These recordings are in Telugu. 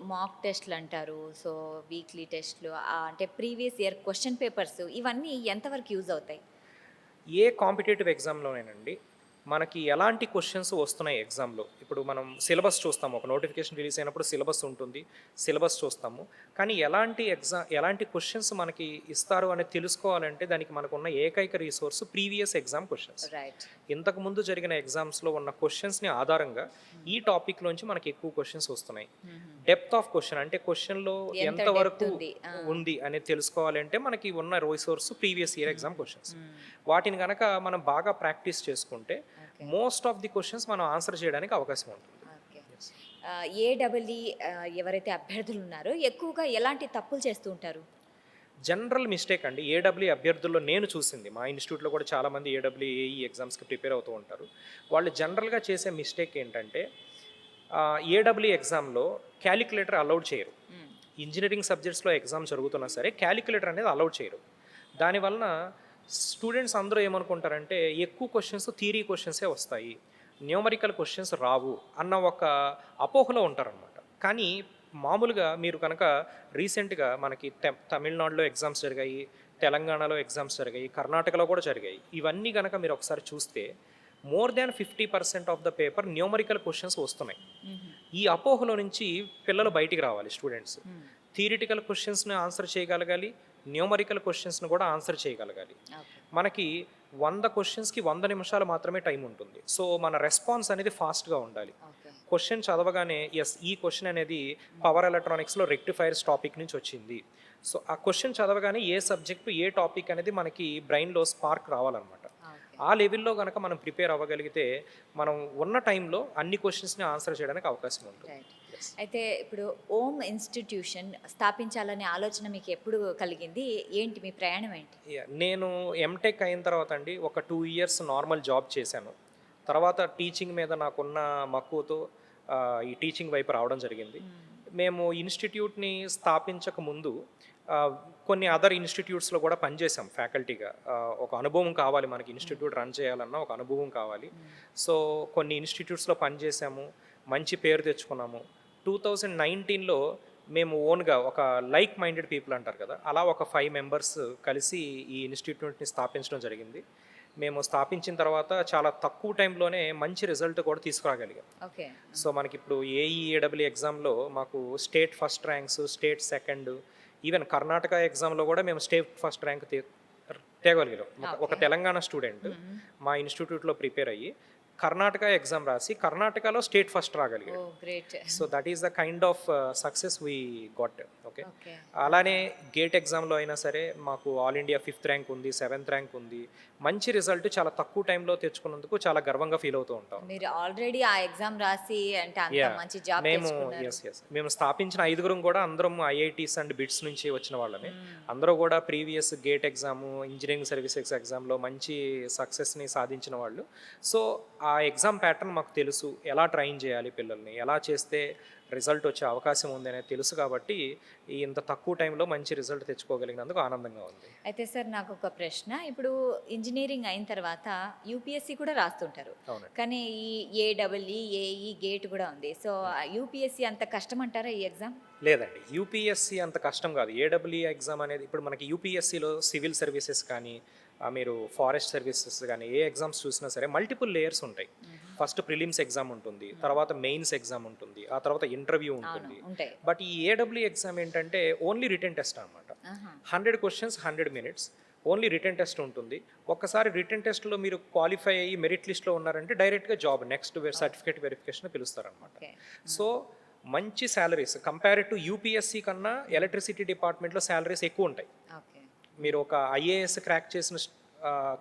మాక్ టెస్ట్‌లు అంటారు. సో, వీక్లీ టెస్ట్‌లు అంటే ప్రీవియస్ ఇయర్ క్వెషన్ పేపర్స్ ఇవన్నీ ఎంతవరకు యూజ్ అవుతాయి? ఏ కాంపిటేటివ్ ఎగ్జామ్‌లోనేనండి, మనకి ఎలాంటి క్వెషన్స్ వస్తున్నాయి ఎగ్జామ్‌లో. ఇప్పుడు మనం సిలబస్ చూస్తాము. ఒక నోటిఫికేషన్ రిలీజ్ అయినప్పుడు సిలబస్ ఉంటుంది. సిలబస్ చూస్తాము. కానీ ఎలాంటి క్వెషన్స్ మనకి ఇస్తారు అనేది తెలుసుకోవాలంటే దానికి మనకున్న ఏకైక resource previous exam questions. Right. ఇంతకుముందు జరిగిన ఎగ్జామ్స్‌లో ఉన్న క్వెషన్స్‌ని ఆధారంగా ఈ టాపిక్‌లోంచి మనకి ఎక్కువ క్వెషన్స్ వస్తున్నాయి. హుహు. డెప్త్ ఆఫ్ క్వెషన్ అంటే క్వెషన్‌లో ఎంత డెప్త్ ఎంతవరకు ఉంది. ఆ! ఉంది అనేది తెలుసుకోవాలంటే మనకి ఉన్న రిసోర్స్ ప్రీవియస్ ఇయర్ హ్మ్. Exam questions. హ్మ్. వాటిని గనక మనం బాగా ప్రాక్టీస్ చేసుకుంటే okay. Most of the questions మనం ఆన్సర్ చేయడానికి అవకాశం ఉంటుంది. ఓకే. యెస్. ఏడబ్ల్‌ఈ ఎవరైతే అభ్యర్థులున్నారో ఎక్కువగా ఎలాంటి తప్పులు చేస్తూ ఉంటారు? జనరల్ మిస్టేక్ అండి. ఏడబ్ల్యూ అభ్యర్థుల్లో నేను చూసింది. మా ఇన్‌స్టిట్యూట్‌లో కూడా చాలామంది ఏడబ్ల్యూ, ఏఈ ఎగ్జామ్స్‌కి ప్రిపేర్ అవుతూ ఉంటారు. వాళ్ళు జనరల్‌గా చేసే మిస్టేక్ ఏంటంటే ఏడబ్ల్యూ ఎగ్జామ్‌లో కాలిక్యులేటర్ అలౌడ్ చేయరు. హ్మ్. ఇంజినీరింగ్ సబ్జెక్ట్స్‌లో ఎగ్జామ్ జరుగుతున్నా సరే కాలిక్యులేటర్ అనేది అలౌడ్ చేయరు. దానివలన స్టూడెంట్స్ అందరూ ఏమనుకుంటారంటే ఎక్కువ క్వెషన్స్ థియరీ క్వెషన్సే వస్తాయి. న్యూమరికల్ క్వెషన్స్ రావు అన్న ఒక అపోహలో ఉంటారనమాట. కానీ మామూలుగా మీరు కనుక రీసెంట్‌గా మనకి తమిళనాడులో ఎగ్జామ్స్ జరిగాయి. తెలంగాణలో ఎగ్జామ్స్ జరిగాయి. కర్ణాటకలో కూడా జరిగాయి. ఇవన్నీ గనక మీరు ఒకసారి చూస్తే more than 50% of the paper numerical questions వస్తున్నాయి. హుహు. ఈ అపోహలో నుంచి పిల్లలు బయటికి రావాలి స్టూడెంట్స్. హ్మ్. థియరిటికల్ క్వెషన్స్‌ని ఆన్సర్ చేయగలగాలి. న్యూమరికల్ క్వెషన్స్‌ని కూడా ఆన్సర్ చేయగలగాలి. ఓకే. మనకి 100 క్వెషన్స్‌కి 100 నిమిషాలు మాత్రమే టైం ఉంటుంది. సో, మన రెస్పాన్స్ అనేది ఫాస్ట్‌గా ఉండాలి. ఓకే. క్వెషన్ చదవగానే యెస్ ఈ క్వెషన్ అనేది పవర్ ఎలక్ట్రానిక్స్‌లో రెక్టిఫైయర్స్ టాపిక్ నుంచి వచ్చింది. సో, ఆ క్వెషన్ చదవగానే ఏ సబ్జెక్టు, ఏ టాపిక్ అనేది మనకి బ్రెయిన్‌లో స్పార్క్ రావాలనమాట. ఓకే. ఆ లెవెల్‌లో గనక మనం ప్రిపేర్ అవ్వగలిగితే, మనం ఉన్న టైంలో అన్ని క్వెషన్స్‌ని ఆన్సర్ చేయడానికి అవకాశం ఉంటుంది. రైట్. యెస్. అయితే ఇప్పుడు ఓమ్ ఇన్‌స్టిట్యూషన్ స్థాపించాలనే ఆలోచన మీకు ఎప్పుడు కలిగింది? ఏంటి మీ ప్రయాణం ఏంటి? నేను ఎంటెక్ అయిన తర్వాత అండి ఒక 2 ఇయర్స్ నార్మల్ జాబ్ చేశాను. తర్వాత టీచింగ్ మీద నాకున్న మక్కువతో ఈ టీచింగ్ వైపు రావడం జరిగింది. హ్మ్. మేము ఇన్‌స్టిట్యూట్‌ని స్థాపించక ముందు ఆహ్, కొన్ని అదర్ ఇన్‌స్టిట్యూట్స్‌లో కూడా పనిచేసాం ఫ్యాకల్టీగా. ఒక అనుభవం కావాలి మనకి హ్మ్. ఇన్‌స్టిట్యూట్ రన్ చేయాలన్నా ఒక అనుభవం కావాలి. హ్మ్. సో, కొన్ని ఇన్‌స్టిట్యూట్స్‌లో పనిచేసాము. మంచి పేరు తెచ్చుకున్నాము. 2019లో మేము ఓన్‌గా ఒక లైక్ మైండెడ్ పీపుల్ అంటారు కదా! అలా ఒక 5 మెంబర్స్ కలిసి ఈ ఇన్‌స్టిట్యూట్‌ని స్థాపించడం జరిగింది. మేము స్థాపించిన తర్వాత చాలా తక్కువ టైంలోనే మంచి రిజల్ట్ కూడా తీసుకురాగలిగాం. ఓకే. హ్మ్. సో, మనకిప్పుడు ఏఈ, ఏడబ్ల్యూ ఎగ్జామ్‌లో మాకు state first ranks, state second, even Karnataka ఎగ్జామ్‌లో కూడా మేము స్టేట్ ఫస్ట్ ర్యాంక్ తేగలిగాం. ఒక ఓకే. తెలంగాణ స్టూడెంట్ హ్మ్. మా ఇన్‌స్టిట్యూట్‌లో ప్రిపేర్ అయ్యి కర్ణాటక ఎగ్జామ్ రాసి కర్ణాటకలో స్టేట్ ఫస్ట్ రాగలిగాడు. Oh! Great. So, that is the kind of success we got. Okay. Okay. అలానే గేట్ ఎగ్జామ్‌లో అయినా సరే మాకు ఆల్ ఇండియా ఫిఫ్త్ ర్యాంక్ ఉంది, సెవెంత్ ర్యాంక్ ఉంది. మంచి రిజల్ట్ చాలా తక్కువ టైంలో తెచ్చుకున్నందుకు చాలా గర్వంగా ఫీల్ అవుతూ ఉంటాం. మీరు ఆల్రెడీ ఆ ఎగ్జామ్ రాసి అంటే అంత యాహ్! మంచి జాబ్ మేము తెచ్చుకున్నారు. మేము స్థాపించిన ఐదుగురం గూడా అందరం ఐఐటీస్ అండ్ బిట్స్ నుంచి వచ్చిన వాళ్ళమే. హ్మ్. అందరూ గూడా previous gate exam, engineering services ఎగ్జామ్‌లో మంచి సక్సెస్‌ని సాధించిన వాళ్ళు. సో, ఆ ఎగ్జామ్ ప్యాటర్న్ మాకు తెలుసు. ఎలా ట్రైన్ చేయాలి పిల్లల్ని, ఎలా చేస్తే రిజల్ట్ వచ్చే అవకాశం ఉంది అనేది తెలుసు కాబట్టి, ఇంత తక్కువ టైంలో మంచి రిజల్ట్ తెచ్చుకోగలిగినందుకు ఆనందంగా ఉంది. అయితే సార్ నాకొక ప్రశ్న. ఇప్పుడు ఇంజినీరింగ్ అయిన తర్వాత యూపీఎస్సీ కూడా రాస్తుంటారు. అవునండి. కానీ ఈ ఏడబ్ల్ఈ, ఏఈ, గేట్ కూడా ఉంది. సో, హ్మ్. యూపీఎస్సీ అంత కష్టమంటారా ఈ ఎగ్జామ్? లేదండి. యూపీఎస్‌సీ అంత కష్టం గాదు. ఏడబ్ల్యూ ఎగ్జామ్ అనేది ఇప్పుడు మనకి యూపీఎస్‌సీలో సివిల్ సర్వీసెస్ కానీ, మీరు ఫారెస్ట్ సర్వీసెస్ గానీ, ఏ ఎగ్జామ్స్ చూసినా సరే మల్టిపుల్ లేయర్స్ ఉంటాయి. హుహు. ఫస్ట్ ప్రిలిమ్స్ ఎగ్జామ్ ఉంటుంది. హ్మ్. తర్వాత మెయిన్స్ ఎగ్జామ్ ఉంటుంది. ఆ తర్వాత ఇంటర్వ్యూ అవును. ఉంటుంది. ఉంటాయి. బట్ ఈ ఏడబ్ల్యూ ఎగ్జామ్ ఏంటంటే ఓన్లీ రిటన్ టెస్ట్ అనమాట. ఆహా! 100 questions, 100 minutes. Only written test ఉంటుంది. ఒక్కసారి రిటన్ టెస్ట్‌లో మీరు క్వాలిఫై అయ్యి మెరిట్ లిస్ట్‌లో ఉన్నారంటే డైరెక్ట్‌గా job next oh! Certificate verification పిలుస్తారనమాట. ఓకే. So, hmm. మంచి సాలరీస్ కంపేర్ టు యూపీఎస్సీ కన్నా హ్మ్. ఎలక్ట్రిసిటీ డిపార్ట్మెంట్‌లో సాలరీస్ ఎక్కువుంటాయి. ఓకే. మీరు ఒక ఐఏఎస్ క్రాక్ చేసిన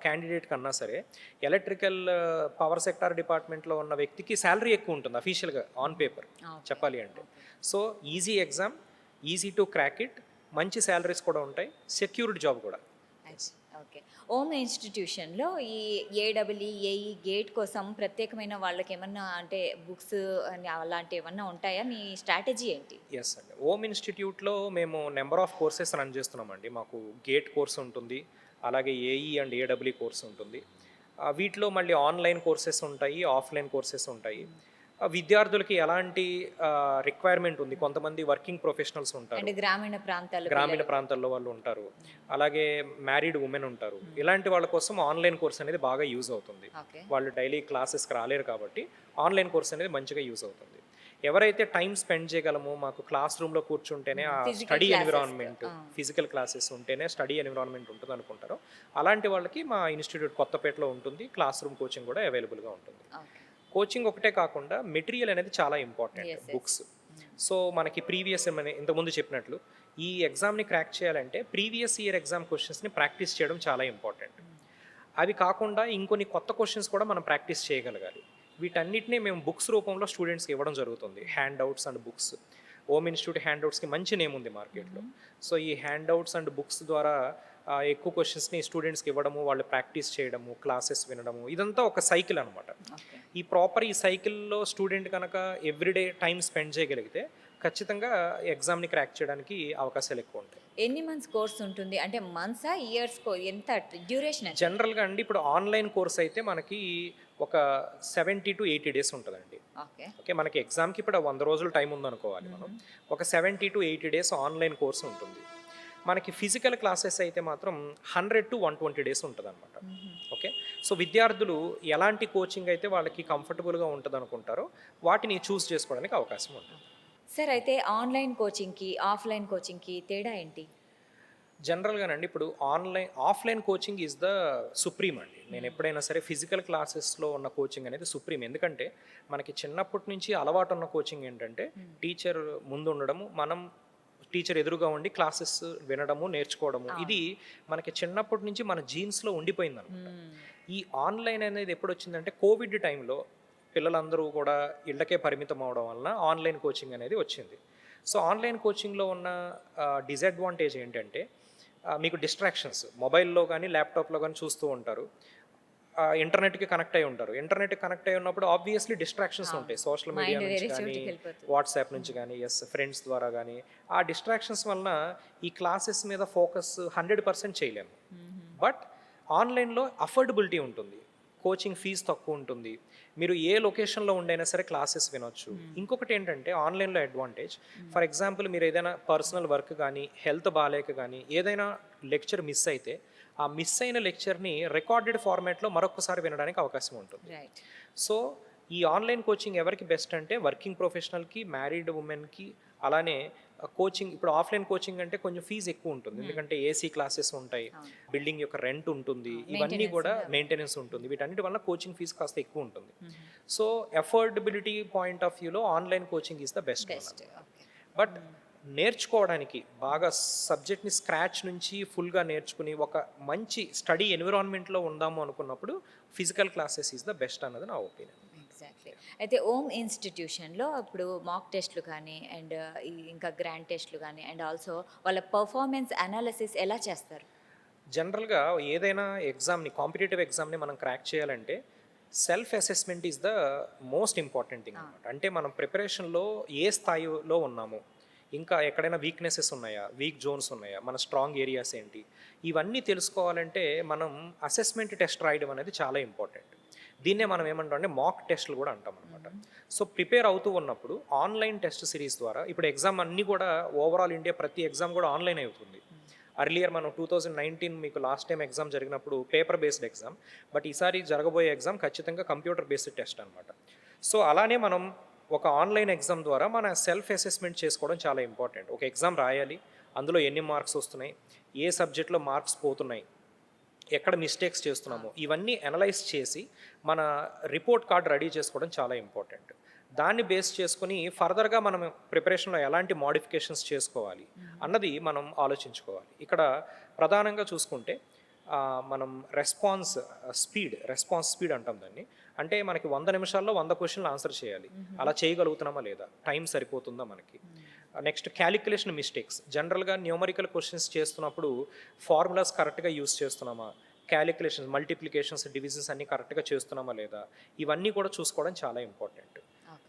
క్యాండిడేట్ కన్నా సరే, ఎలక్ట్రికల్ పవర్ సెక్టార్ డిపార్ట్మెంట్‌లో ఉన్న వ్యక్తికి సాలరీ ఎక్కువుంటుంది అఫీషియల్‌గా ఆన్ పేపర్ ఓకే. చెప్పాలి అంటే. Okay. So, easy exam, easy to crack it, మంచి సాలరీస్ కూడా ఉంటాయి. సెక్యూర్డ్ జాబ్ కూడా. యెస్. ఓకే. ఓమ్ ఇన్‌స్టిట్యూషన్‌లో ఈ ఏడబ్ల్‌ఈ, ఏఈ గేట్ కోసం ప్రత్యేకమైన వాళ్ళకేమన్నా అంటే బుక్స్ అని అలాంటివేమన్నా ఉంటాయా? మీ స్ట్రాటజీ ఏంటి? యెస్ అండి. ఓమ్ ఇన్‌స్టిట్యూట్‌లో మేము నంబర్ ఆఫ్ కోర్సెస్ రన్ చేస్తున్నామండి. మాకు గేట్ కోర్స్ ఉంటుంది. అలాగే ఏఈ అండ్ ఏడబ్ల్యూ కోర్స్ ఉంటుంది. వీటిలో మళ్ళీ ఆన్‌లైన్ కోర్సెస్ ఉంటాయి. ఆఫ్‌లైన్ కోర్సెస్ ఉంటాయి. హ్మ్. విద్యార్థులకి ఎలాంటి రిక్వైర్మెంట్ ఉంది, కొంతమంది వర్కింగ్ ప్రొఫెషనల్స్ ఉంటారు, అంటే గ్రామీణ ప్రాంతాల్లో గ్రామీణ ప్రాంతాల్లో వాళ్ళు ఉంటారు, అలాగే మ్యారీడ్ ఉమెన్ ఉంటారు. ఇలాంటి వాళ్ళ కోసం ఆన్లైన్ కోర్స్ అనేది బాగా యూజ్ అవుతుంది. ఓకే. వాళ్ళు డైలీ క్లాసెస్కి రాలేరు కాబట్టి ఆన్లైన్ కోర్స్ అనేది మంచిగా యూజ్ అవుతుంది. ఎవరైతే టైం స్పెండ్ చేయగలమో, మాకు క్లాస్ రూమ్లో కూర్చుంటేనే ఆ Physical study classes, environment, physical classes ఉంటేనే స్టడీ ఎన్విరాన్మెంట్ ఉంటుంది అనుకుంటారో అలాంటి వాళ్ళకి మా ఇన్స్టిట్యూట్ కొత్తపేటలో ఉంటుంది. క్లాస్ రూమ్ కోచింగ్ కూడా అవైలబుల్గా ఉంటుంది. ఓకే. కోచింగ్ ఒకటే కాకుండా మెటీరియల్ అనేది చాలా important. Yes, yes. Books. So మనకి ప్రీవియస్ ఇంతకుముందు చెప్పినట్లు ఈ ఎగ్జామ్ని క్రాక్ చేయాలంటే ప్రీవియస్ ఇయర్ ఎగ్జామ్ క్వశ్చన్స్ని ప్రాక్టీస్ చేయడం చాలా ఇంపార్టెంట్. అవి కాకుండా ఇంకొన్ని కొత్త క్వశ్చన్స్ కూడా మనం ప్రాక్టీస్ చేయగలగాలి. వీటన్నిటిని మేము బుక్స్ రూపంలో స్టూడెంట్స్కి ఇవ్వడం జరుగుతుంది. Handouts and books. Om institute హ్యాండ్ అవుట్స్కి మంచి నేమ్ ఉంది మార్కెట్లో. సో ఈ హ్యాండ్ అవుట్స్ అండ్ బుక్స్ ద్వారా ఎక్కువ క్వశ్చన్స్ని స్టూడెంట్స్కి ఇవ్వడము, వాళ్ళు ప్రాక్టీస్ చేయడము, క్లాసెస్ వినడము, ఇదంతా ఒక సైకిల్ అనమాట. ఓకే. ఈ సైకిల్లో స్టూడెంట్ కనుక ఎవ్రీడే టైం స్పెండ్ చేయగలిగితే ఖచ్చితంగా ఎగ్జామ్ని క్రాక్ చేయడానికి అవకాశాలు ఎక్కువ ఉంటాయి. ఎన్ని మంత్స్ కోర్స్ ఉంటుంది? అంటే మంత్సా, ఇయర్స్ ఎంత డ్యూరేషన్? జనరల్గా అండి ఇప్పుడు ఆన్లైన్ కోర్స్ అయితే మనకి ఒక 70 to 80 days ఉంటుందండి. ఓకే. ఓకే, మనకి ఎగ్జామ్కి ఇప్పుడు 100 రోజులు టైం ఉందనుకోవాలి మనం. ఒక 70 to 80 days ఆన్లైన్ కోర్స్ ఉంటుంది. మనకి ఫిజికల్ క్లాసెస్ అయితే మాత్రం 100 to 120 days ఉంటుంది అనమాట. ఓకే, సో విద్యార్థులు ఎలాంటి కోచింగ్ అయితే వాళ్ళకి కంఫర్టబుల్గా ఉంటుంది అనుకుంటారో వాటిని చూస్ చేసుకోవడానికి అవకాశం ఉంటుంది. సార్, అయితే ఆన్లైన్ కోచింగ్కి ఆఫ్లైన్ కోచింగ్కి తేడా ఏంటి? జనరల్గానండి ఇప్పుడు offline coaching is the supreme అండి. నేను ఎప్పుడైనా సరే ఫిజికల్ క్లాసెస్లో ఉన్న కోచింగ్ అనేది సుప్రీం. ఎందుకంటే మనకి చిన్నప్పటి నుంచి అలవాటు ఉన్న కోచింగ్ ఏంటంటే టీచర్ ముందు ఉండడము, మనం టీచర్ ఎదురుగా ఉండి క్లాసెస్ వినడము, నేర్చుకోవడము, ఇది మనకి చిన్నప్పటి నుంచి మన జీన్స్లో ఉండిపోయింది అనమాట. ఈ ఆన్లైన్ అనేది ఎప్పుడు వచ్చిందంటే కోవిడ్ టైంలో పిల్లలందరూ కూడా ఇళ్ళకే పరిమితం అవడం వలన ఆన్లైన్ కోచింగ్ అనేది వచ్చింది. సో ఆన్లైన్ కోచింగ్లో ఉన్న డిసడ్వాంటేజ్ ఏంటంటే మీకు డిస్ట్రాక్షన్స్, మొబైల్లో కానీ ల్యాప్టాప్లో కానీ చూస్తూ ఉంటారు, ఇంటర్నెట్కి కనెక్ట్ అయి ఉంటారు. ఇంటర్నెట్కి కనెక్ట్ అయి ఉన్నప్పుడు ఆబ్వియస్లీ డిస్ట్రాక్షన్స్ ఉంటాయి, సోషల్ మీడియా నుంచి కానీ, వాట్సాప్ నుంచి కానీ, ఫ్రెండ్స్ ద్వారా కానీ. ఆ డిస్ట్రాక్షన్స్ వలన ఈ క్లాసెస్ మీద ఫోకస్ 100% చేయలేము. బట్ ఆన్లైన్లో అఫోర్డబిలిటీ ఉంటుంది, కోచింగ్ ఫీజు తక్కువ ఉంటుంది, మీరు ఏ లొకేషన్లో ఉండైనా సరే క్లాసెస్ వినొచ్చు. ఇంకొకటి ఏంటంటే ఆన్లైన్లో అడ్వాంటేజ్, ఫర్ ఎగ్జాంపుల్ మీరు ఏదైనా పర్సనల్ వర్క్ కానీ, హెల్త్ బాగాలేక కానీ ఏదైనా లెక్చర్ మిస్ అయితే ఆ మిస్ అయిన లెక్చర్ని రికార్డెడ్ ఫార్మాట్లో మరొకసారి వినడానికి అవకాశం ఉంటుంది. సో ఈ ఆన్లైన్ కోచింగ్ ఎవరికి బెస్ట్ అంటే వర్కింగ్ ప్రొఫెషనల్కి, మ్యారీడ్ ఉమెన్కి. అలానే కోచింగ్ ఇప్పుడు ఆఫ్లైన్ కోచింగ్ అంటే కొంచెం ఫీజు ఎక్కువ ఉంటుంది, ఎందుకంటే ఏసీ క్లాసెస్ ఉంటాయి, బిల్డింగ్ యొక్క రెంట్ ఉంటుంది, ఇవన్నీ కూడా మెయింటెనెన్స్ ఉంటుంది. వీటన్నిటి వల్ల కోచింగ్ ఫీజు కాస్త ఎక్కువ ఉంటుంది. సో అఫోర్డబిలిటీ పాయింట్ ఆఫ్ వ్యూలో online coaching is the best. But నేర్చుకోవడానికి బాగా సబ్జెక్ట్ని స్క్రాచ్ నుంచి ఫుల్గా నేర్చుకుని ఒక మంచి స్టడీ ఎన్విరాన్మెంట్లో ఉందాము అనుకున్నప్పుడు physical classes is the best అన్నది నా ఒపీనియన్. ఎగ్జాక్ట్లీ. అయితే ఓమ్ ఇన్స్టిట్యూషన్లో ఇప్పుడు మాక్ టెస్ట్లు కానీ అండ్ ఇంకా గ్రాండ్ టెస్ట్లు కానీ అండ్ ఆల్సో వాళ్ళ పర్ఫార్మెన్స్ అనాలిసిస్ ఎలా చేస్తారు? జనరల్గా ఏదైనా ఎగ్జామ్ని, కాంపిటేటివ్ ఎగ్జామ్ని మనం క్రాక్ చేయాలంటే self assessment is the most important thing అనమాట. అంటే మనం ప్రిపరేషన్లో ఏ స్థాయిలో ఉన్నాము, ఇంకా ఎక్కడైనా వీక్నెసెస్ ఉన్నాయా, వీక్ జోన్స్ ఉన్నాయా, మన స్ట్రాంగ్ ఏరియాస్ ఏంటి, ఇవన్నీ తెలుసుకోవాలంటే మనం అసెస్మెంట్ టెస్ట్ రాయడం అనేది చాలా ఇంపార్టెంట్. దీన్నే మనం ఏమంటాం అంటే మాక్ టెస్ట్లు కూడా అంటాం అనమాట. సో ప్రిపేర్ అవుతూ ఉన్నప్పుడు ఆన్లైన్ టెస్ట్ సిరీస్ ద్వారా, ఇప్పుడు ఎగ్జామ్ అన్నీ కూడా ఓవరాల్ ఇండియా ప్రతి ఎగ్జామ్ కూడా ఆన్లైన్ అవుతుంది. అర్లియర్ మనం 2019 మీకు లాస్ట్ టైం ఎగ్జామ్ జరిగినప్పుడు పేపర్ బేస్డ్ ఎగ్జామ్, బట్ ఈసారి జరగబోయే ఎగ్జామ్ ఖచ్చితంగా కంప్యూటర్ బేస్డ్ టెస్ట్ అనమాట. సో అలానే మనం ఒక ఆన్లైన్ ఎగ్జామ్ ద్వారా మన సెల్ఫ్ అసెస్మెంట్ చేసుకోవడం చాలా ఇంపార్టెంట్. ఒక ఎగ్జామ్ రాయాలి, అందులో ఎన్ని మార్క్స్ వస్తున్నాయి, ఏ సబ్జెక్ట్లో మార్క్స్ పోతున్నాయి, ఎక్కడ మిస్టేక్స్ చేస్తున్నామో ఇవన్నీ అనలైజ్ చేసి మన రిపోర్ట్ కార్డ్ రెడీ చేసుకోవడం చాలా ఇంపార్టెంట్. దాన్ని బేస్ చేసుకుని ఫర్దర్గా మనం ప్రిపరేషన్లో ఎలాంటి మోడిఫికేషన్స్ చేసుకోవాలి అన్నది మనం ఆలోచించుకోవాలి. ఇక్కడ ప్రధానంగా చూసుకుంటే మనం రెస్పాన్స్ స్పీడ్ అంటాం దాన్ని. అంటే మనకి 100 నిమిషాల్లో 100 క్వశ్చన్లు ఆన్సర్ చేయాలి, అలా చేయగలుగుతున్నామా లేదా, టైం సరిపోతుందా మనకి. నెక్స్ట్ క్యాలిక్యులేషన్ మిస్టేక్స్, జనరల్గా న్యూమరికల్ క్వశ్చన్స్ చేస్తున్నప్పుడు ఫార్ములాస్ కరెక్ట్గా యూస్ చేస్తున్నామా, క్యాలిక్యులేషన్స్, మల్టిప్లికేషన్స్, డివిజన్స్ అన్నీ కరెక్ట్గా చేస్తున్నామా లేదా, ఇవన్నీ కూడా చూసుకోవడం చాలా ఇంపార్టెంట్.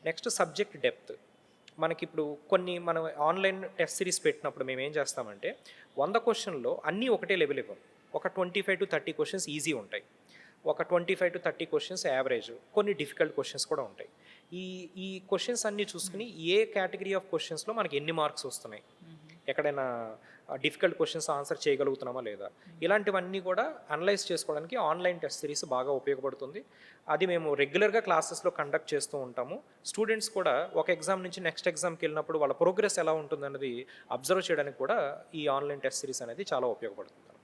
Next subject depth. మనకి ఇప్పుడు మనం ఆన్లైన్ టెస్ట్ సిరీస్ పెట్టినప్పుడు మేము ఏం చేస్తామంటే 100 క్వశ్చన్లో అన్నీ ఒకటే లెవెల్ ఇవ్వం. ఒక 25 to 30 క్వశ్చన్స్ ఈజీ ఉంటాయి, ఒక 25 to 30 క్వశ్చన్స్ యావరేజ్, కొన్ని డిఫికల్ట్ క్వశ్చన్స్ కూడా ఉంటాయి. ఈ ఈ క్వశ్చన్స్ అన్నీ చూసుకుని ఏ కేటగిరీ ఆఫ్ క్వశ్చన్స్లో మనకి ఎన్ని మార్క్స్ వస్తున్నాయి, ఎక్కడైనా డిఫికల్ట్ క్వశ్చన్స్ ఆన్సర్ చేయగలుగుతున్నామా లేదా, ఇలాంటివన్నీ కూడా అనలైజ్ చేసుకోవడానికి ఆన్లైన్ టెస్ట్ సిరీస్ బాగా ఉపయోగపడుతుంది. అది మేము రెగ్యులర్గా క్లాసెస్లో కండక్ట్ చేస్తూ ఉంటాము. స్టూడెంట్స్ కూడా ఒక ఎగ్జామ్ నుంచి నెక్స్ట్ ఎగ్జామ్కి వెళ్ళినప్పుడు వాళ్ళ ప్రోగ్రెస్ ఎలా ఉంటుందన్నది అబ్జర్వ్ చేయడానికి కూడా ఈ ఆన్లైన్ టెస్ట్ సిరీస్ అనేది చాలా ఉపయోగపడుతుంది.